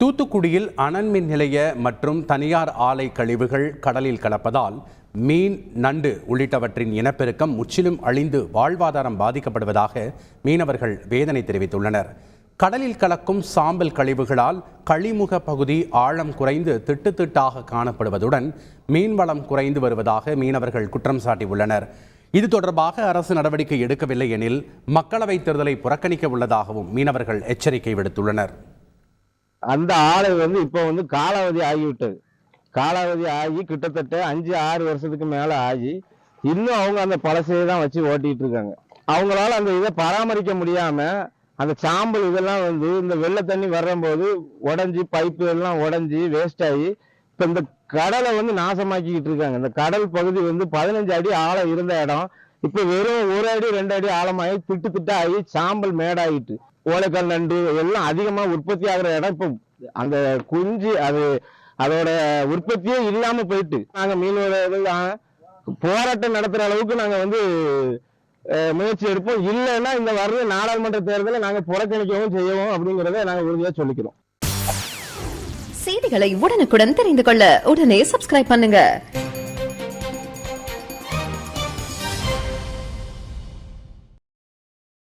தூத்துக்குடியில் அனல் மின் நிலைய மற்றும் தனியார் ஆலை கழிவுகள் கடலில் கலப்பதால் மீன், நண்டு உள்ளிட்டவற்றின் இனப்பெருக்கம் முற்றிலும் அழிந்து வாழ்வாதாரம் பாதிக்கப்படுவதாக மீனவர்கள் வேதனை தெரிவித்துள்ளனர். கடலில் கலக்கும் சாம்பல் கழிவுகளால் கழிமுக பகுதி ஆழம் குறைந்து திட்டுத்திட்டாக காணப்படுவதுடன் மீன்வளம் குறைந்து வருவதாக மீனவர்கள் குற்றம் சாட்டியுள்ளனர். இது தொடர்பாக அரசு நடவடிக்கை எடுக்கவில்லை எனில் மக்களவைத் தேர்தலை புறக்கணிக்க உள்ளதாகவும் மீனவர்கள் எச்சரிக்கை விடுத்துள்ளனர். அந்த ஆலை இப்ப காலாவதி ஆகிவிட்டது. காலாவதி ஆகி கிட்டத்தட்ட 5-6 வருஷத்துக்கு மேல ஆகி இன்னும் அவங்க அந்த பழசையை தான் வச்சு ஓட்டிட்டு இருக்காங்க. அவங்களால அந்த இதை பராமரிக்க முடியாம அந்த சாம்பல் இதெல்லாம் இந்த வெள்ள தண்ணி வரும்போது உடஞ்சி பைப்பு எல்லாம் உடஞ்சி வேஸ்ட் ஆகி இப்ப இந்த கடலை நாசமாக்கிக்கிட்டு இருக்காங்க. இந்த கடல் பகுதி 15 அடி ஆழம் இருந்த இடம் இப்ப வெறும் 1 அடி 2 அடி ஆழமாகி திட்டாகி சாம்பல் மேடாயிட்டு ஓலைக்கால் நண்டு எல்லாம் அதிகமா உற்பத்தி ஆகிற இடம் இப்ப அந்த குஞ்சு அதோட உற்பத்தியே இல்லாம போயிட்டு நாங்க மீனவர்கள் போராட்டம் நடத்துற அளவுக்கு நாங்க முயற்சி எடுப்போம். இல்லைன்னா இந்த வர்ற நாடாளுமன்ற தேர்தலை நாங்க புறக்கணிக்கவும் செய்யவும் அப்படிங்கிறத நாங்க உறுதியா சொல்லிக்கிறோம். செய்திகளை உடனுக்குடன் தெரிந்து கொள்ள உடனே சப்ஸ்கிரைப் பண்ணுங்க.